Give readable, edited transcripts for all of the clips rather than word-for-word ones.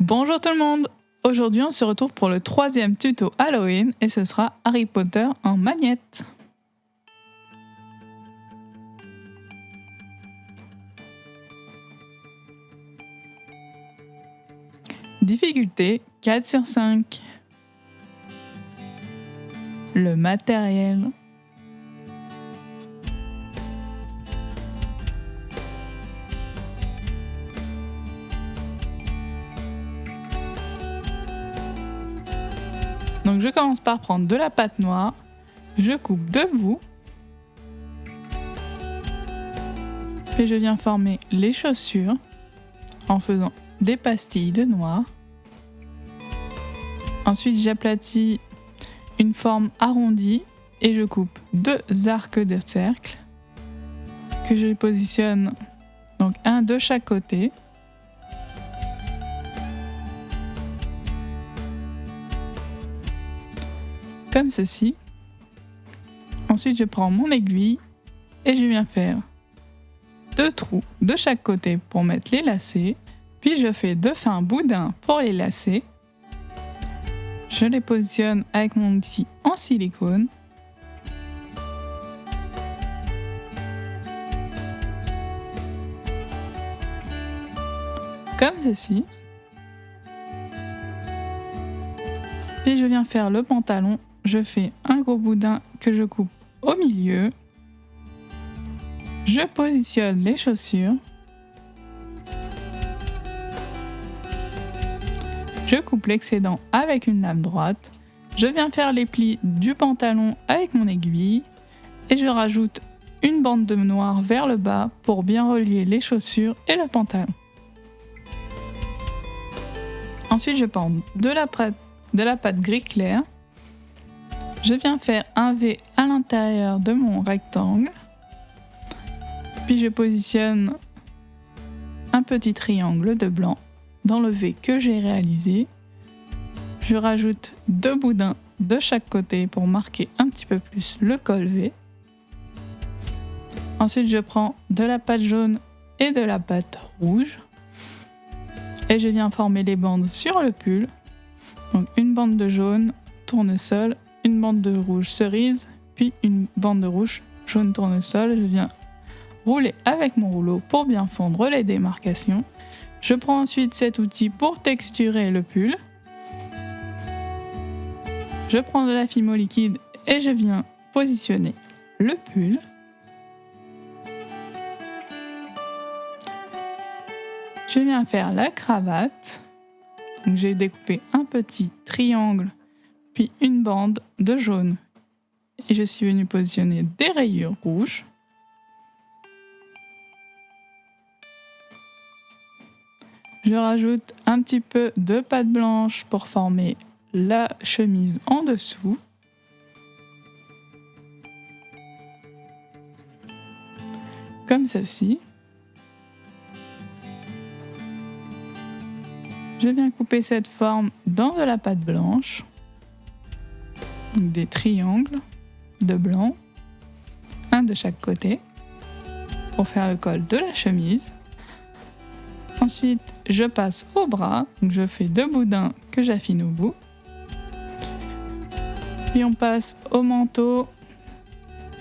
Bonjour tout le monde! Aujourd'hui on se retrouve pour le 3e tuto Halloween et ce sera Harry Potter en magnette. Difficulté 4 sur 5. Le matériel. Donc je commence par prendre de la pâte noire, je coupe 2 bouts, puis je viens former les chaussures en faisant des pastilles de noir. Ensuite j'aplatis une forme arrondie et je coupe 2 arcs de cercle que je positionne donc un de chaque côté. Comme ceci. Ensuite je prends mon aiguille et je viens faire 2 trous de chaque côté pour mettre les lacets, puis je fais 2 fins boudins pour les lacets. Je les positionne avec mon outil en silicone. Comme ceci. Puis je viens faire le pantalon. Je fais un gros boudin que je coupe au milieu. Je positionne les chaussures. Je coupe l'excédent avec une lame droite. Je viens faire les plis du pantalon avec mon aiguille. Et je rajoute une bande de noir vers le bas pour bien relier les chaussures et le pantalon. Ensuite je prends de la pâte gris clair. Je viens faire un V à l'intérieur de mon rectangle. Puis je positionne un petit triangle de blanc dans le V que j'ai réalisé. Je rajoute 2 boudins de chaque côté pour marquer un petit peu plus le col V. Ensuite je prends de la pâte jaune et de la pâte rouge. Et je viens former les bandes sur le pull. Donc une bande de jaune tournesol, une bande de rouge cerise, puis une bande de rouge jaune tournesol. Je viens rouler avec mon rouleau pour bien fondre les démarcations. Je prends ensuite cet outil pour texturer le pull. Je prends de la fimo liquide et je viens positionner le pull. Je viens faire la cravate. Donc j'ai découpé un petit triangle, puis une bande de jaune. Et je suis venue positionner des rayures rouges. Je rajoute un petit peu de pâte blanche pour former la chemise en dessous. Comme ceci. Je viens couper cette forme dans de la pâte blanche. Donc des triangles de blanc, un de chaque côté, pour faire le col de la chemise. Ensuite, je passe au bras, donc je fais 2 boudins que j'affine au bout. Puis on passe au manteau.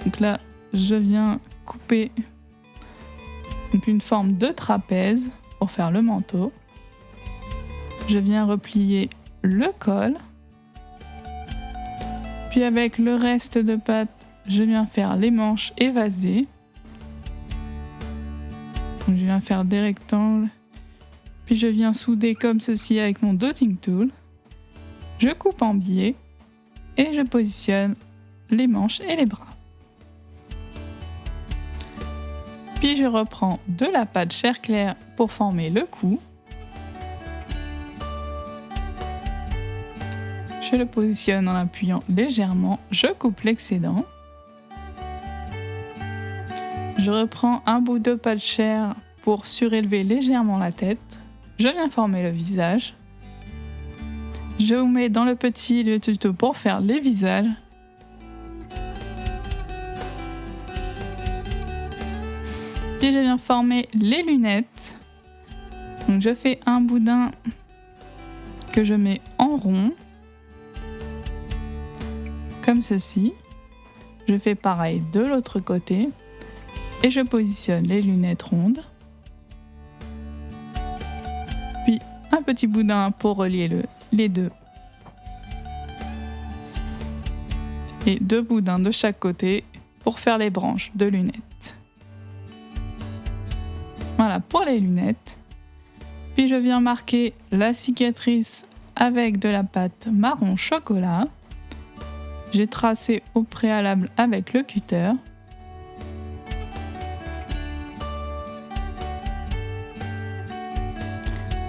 Donc là, je viens couper donc une forme de trapèze pour faire le manteau. Je viens replier le col. Puis avec le reste de pâte, je viens faire les manches évasées. Donc je viens faire des rectangles. Puis je viens souder comme ceci avec mon dotting tool. Je coupe en biais et je positionne les manches et les bras. Puis je reprends de la pâte chair claire pour former le cou. Je le positionne en appuyant légèrement, je coupe l'excédent. Je reprends un bout de pâte chair pour surélever légèrement la tête. Je viens former le visage. Je vous mets dans le petit le tuto pour faire les visages. Puis je viens former les lunettes. Donc je fais un boudin que je mets en rond, comme ceci. Je fais pareil de l'autre côté et je positionne les lunettes rondes. Puis un petit boudin pour relier les deux. Et 2 boudins de chaque côté pour faire les branches de lunettes. Voilà pour les lunettes. Puis je viens marquer la cicatrice avec de la pâte marron chocolat. J'ai tracé au préalable avec le cutter.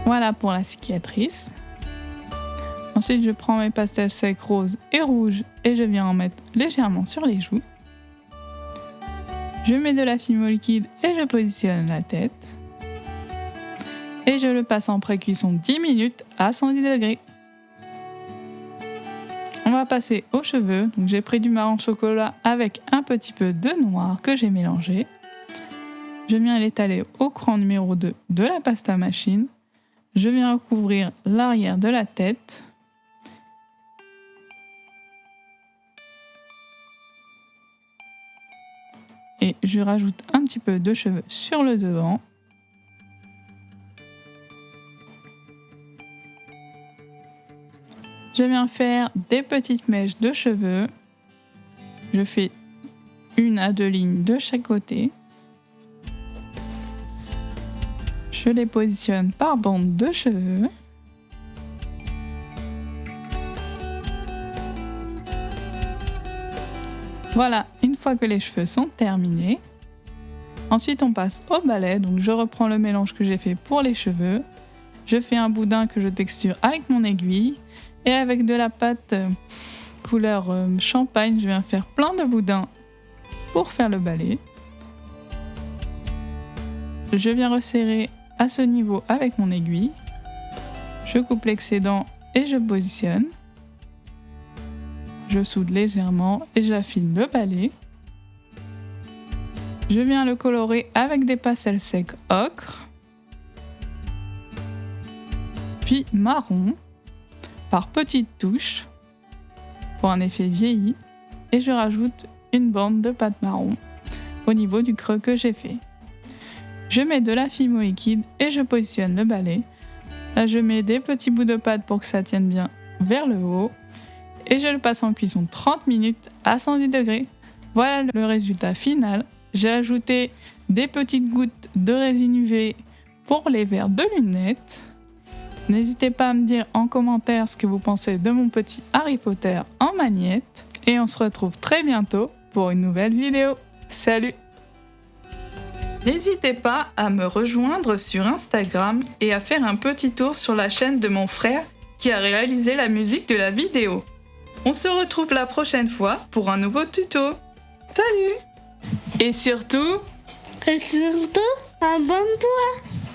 Voilà pour la cicatrice. Ensuite, je prends mes pastels secs roses et rouges et je viens en mettre légèrement sur les joues. Je mets de la fimo liquide et je positionne la tête. Et je le passe en pré-cuisson 10 minutes à 110 degrés. On va passer aux cheveux. Donc, j'ai pris du marron chocolat avec un petit peu de noir que j'ai mélangé. Je viens l'étaler au cran numéro 2 de la pasta machine. Je viens recouvrir l'arrière de la tête. Et je rajoute un petit peu de cheveux sur le devant. Je viens faire des petites mèches de cheveux. Je fais 1 à 2 lignes de chaque côté. Je les positionne par bande de cheveux. Voilà, une fois que les cheveux sont terminés, ensuite on passe au balai. Donc je reprends le mélange que j'ai fait pour les cheveux. Je fais un boudin que je texture avec mon aiguille et avec de la pâte couleur champagne, je viens faire plein de boudins pour faire le balai. Je viens resserrer à ce niveau avec mon aiguille. Je coupe l'excédent et je positionne. Je soude légèrement et j'affine le balai. Je viens le colorer avec des pastels secs ocre, puis marron, par petites touches, pour un effet vieilli, et je rajoute une bande de pâte marron au niveau du creux que j'ai fait. Je mets de la fimo liquide et je positionne le balai. Là, je mets des petits bouts de pâte pour que ça tienne bien vers le haut. Et je le passe en cuisson 30 minutes à 110 degrés. Voilà le résultat final. J'ai ajouté des petites gouttes de résine UV pour les verres de lunettes. N'hésitez pas à me dire en commentaire ce que vous pensez de mon petit Harry Potter en magnette. Et on se retrouve très bientôt pour une nouvelle vidéo. Salut! N'hésitez pas à me rejoindre sur Instagram et à faire un petit tour sur la chaîne de mon frère qui a réalisé la musique de la vidéo. On se retrouve la prochaine fois pour un nouveau tuto. Salut! Et surtout, abonne-toi!